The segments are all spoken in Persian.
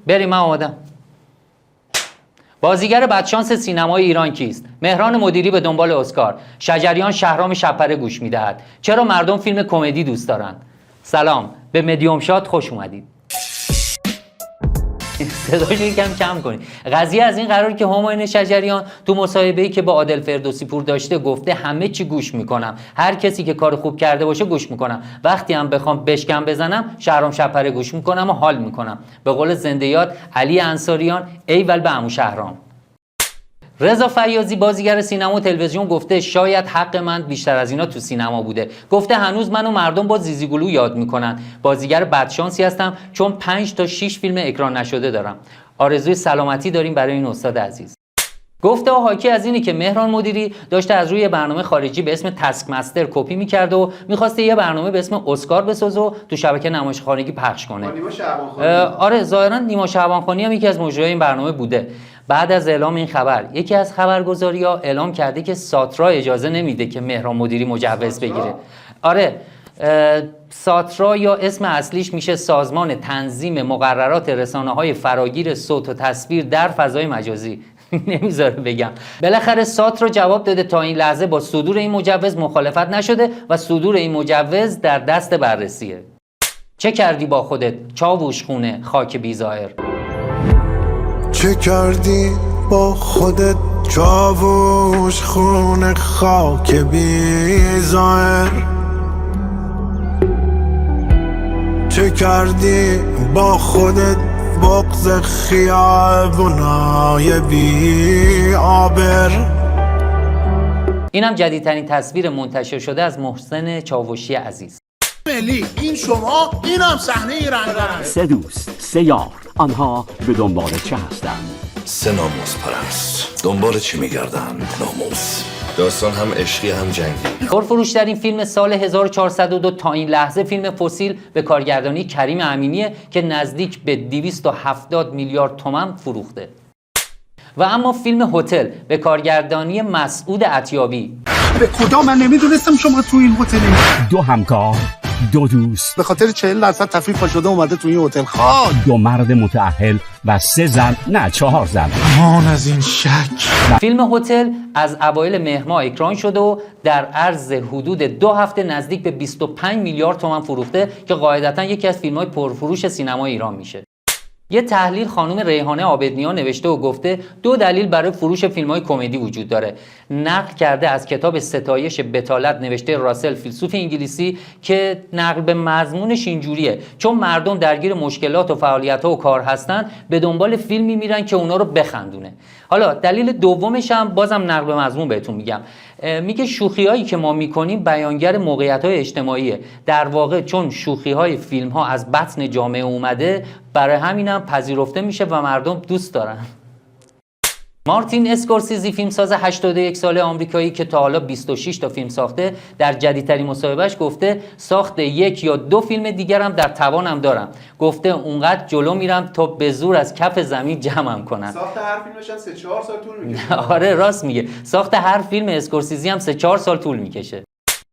بریم من آمادم. بازیگر بدشانس سینمای ایران کیست؟ مهران مدیری به دنبال اسکار. شجریان شهرام شب‌پره گوش می‌دهد. چرا مردم فیلم کمدی دوست دارند؟ سلام، به مدیوم شات خوش اومدید. صداشو یکم کم کنید. قضیه از این قرار که همایون شجریان تو مصاحبه‌ای که با عادل فردوسی پور داشته گفته همه چی گوش میکنم، هر کسی که کار خوب کرده باشه گوش میکنم، وقتی هم بخوام بشکم بزنم شهرام شب‌پره گوش میکنم و حال میکنم. به قول زنده یاد علی انصاریان، ایول به عمو شهرام. رضا فیاضی بازیگر سینما و تلویزیون گفته شاید حق من بیشتر از اینا تو سینما بوده. گفته هنوز منو مردم با زیزیگلو یاد میکنن. بازیگر بدشانسی هستم چون 5 تا 6 فیلم اکران نشده دارم. آرزوی سلامتی داریم برای این استاد عزیز. گفته و حاکی از اینی که مهران مدیری داشته از روی برنامه خارجی به اسم تسک مستر کپی میکرد و میخواسته یه برنامه به اسم اسکار بسازه و تو شبکه نمایشخانگی پخش کنه. آره ظاهرا نیما شعبانخانی هم یکی از مجریای این برنامه بوده. بعد از اعلام این خبر یکی از خبرگزاری‌ها اعلام کرده که ساترا اجازه نمیده که مهران مدیری مجوز بگیره. آره ساترا یا اسم اصلیش میشه سازمان تنظیم مقررات رسانه‌های فراگیر صوت و تصویر در فضای مجازی. نمیذاره بگم. بالاخره ساترا جواب داده تا این لحظه با صدور این مجوز مخالفت نشده و صدور این مجوز در دست بررسیه. چه کردی با خودت؟ چاووش خونه خاک بی‌ظاهر. چه کردی با خودت؟ چاووش خونه خاک بی‌ظاهر. چه کردی با خودت؟ بغض خیابونای بی آبر. اینم جدیدترین تصویر منتشر شده از محسن چاوشی عزیز. ملی این شما، اینم صحنه رنگارنگ. 3 دوست 3 یار، آنها به دنبال چه هستند؟ 3 ناموس پرست دنبال چی میگردند؟ ناموس. داستان هم عشقی هم جنگی. پرفروش‌ترین فیلم سال 1402 تا این لحظه فیلم فسیل به کارگردانی کریم امینیه که نزدیک به 270 میلیارد تومان فروخته. و اما فیلم هتل به کارگردانی مسعود عطیابی. به خدا من نمیدونستم شما تو این هتلی. 2 همکار، 2 دوست، به خاطر 40% تفریح شده اومده تو این هتل خاک. 2 مرد متأهل و 3 زن، نه 4 زن. امان از این شک. فیلم هتل از اوایل مهر ماه اکران شده و در عرض حدود 2 هفته نزدیک به 25 میلیارد تومان فروخته که قاعدتاً یکی از فیلم‌های پرفروش سینمای ایران میشه. یه تحلیل خانم ریحانه عابدنیان نوشته و گفته 2 دلیل برای فروش فیلم‌های کمدی وجود داره. نقل کرده از کتاب ستایش بتالت نوشته راسل فیلسوف انگلیسی که نقل به مضمونش اینجوریه: چون مردم درگیر مشکلات و فعالیت‌ها و کار هستن به دنبال فیلمی میرن که اونا رو بخندونه. حالا دلیل دومش هم بازم نقل به مضمون بهتون میگم. میگه شوخی‌هایی که ما میکنیم بیانگر موقعیت‌های اجتماعیه. در واقع چون شوخی‌های فیلم‌ها از بطن جامعه اومده برای همینم پذیرفته میشه و مردم دوست دارن. مارتین اسکورسیزی فیلمساز 81 ساله آمریکایی که تا حالا 26 تا فیلم ساخته در جدیدترین مصاحبهش گفته ساخت 1 یا 2 فیلم دیگرم در توانم دارم. گفته اونقدر جلو میرم تا به زور از کف زمین جمعم کنن. ساخت هر فیلمش هم 3-4 سال طول میکشه. آره راست میگه. ساخت هر فیلم اسکورسیزی هم 3-4 سال طول میکشه.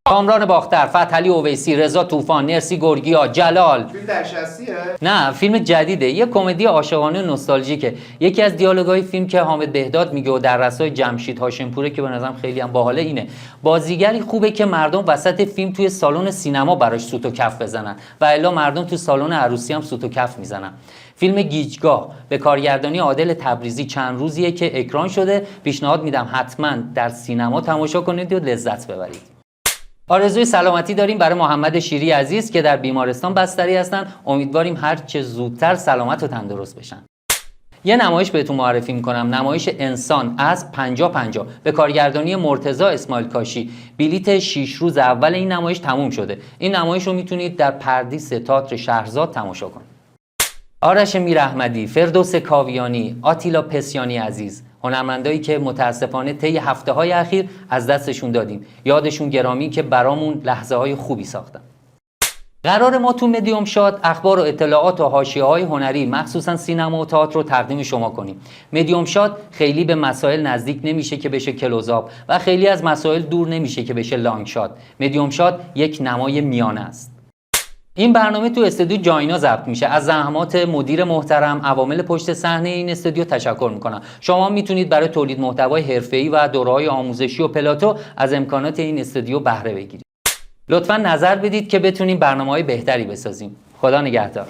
کامران باختر، فتحعلی اویسی، رضا طوفان، نرسی گورگیا، جلال. فیلم درشستیه؟ نه فیلم جدیده، یه کمدی عاشقانه و نوستالژیکه. یکی از دیالوگای فیلم که حامد بهداد میگه و در رسای جمشید هاشمپوره که به نظرم خیلی هم باحاله اینه: بازیگری خوبه که مردم وسط فیلم توی سالن سینما براش سوت و کف بزنن و الا مردم تو سالن عروسی هم سوت و کف میزنن. فیلم گیجگاه به کارگردانی عادل تبریزی چند روزیه که اکران شده. پیشنهاد میدم حتما در سینما تماشا کنید و لذت ببرید. آرزوی سلامتی داریم برای محمد شیری عزیز که در بیمارستان بستری هستن. امیدواریم هر چه زودتر سلامت و تندرست بشن. یه نمایش بهتون معرفی میکنم، نمایش انسان از 50-50 به کارگردانی مرتضی اسماعیل کاشی. بلیت 6 روز اول این نمایش تموم شده. این نمایش رو میتونید در پردیس تئاتر شهرزاد تماشا کنید. آرش میراحمدی، فردوس کاویانی، آتیلا پسیانی عزیز، هنرمندایی که متاسفانه طی هفته‌های اخیر از دستشون دادیم. یادشون گرامی که برامون لحظه‌های خوبی ساختن. قرار ما تو مدیوم شات اخبار و اطلاعات و حاشیه‌های هنری مخصوصا سینما و تئاتر رو تقدیم شما کنیم. مدیوم شات خیلی به مسائل نزدیک نمیشه که بشه کلوزآپ و خیلی از مسائل دور نمیشه که بشه لانگ شات. مدیوم شات یک نمای میانه است. این برنامه تو استودیو جاینا ضبط میشه. از زحمات مدیر محترم، عوامل پشت صحنه این استودیو تشکر میکنم. شما میتونید برای تولید محتوای حرفه‌ای و دوره‌های آموزشی و پلاتو از امکانات این استودیو بهره بگیرید. لطفاً نظر بدید که بتونیم برنامه‌های بهتری بسازیم. خدا نگهدار.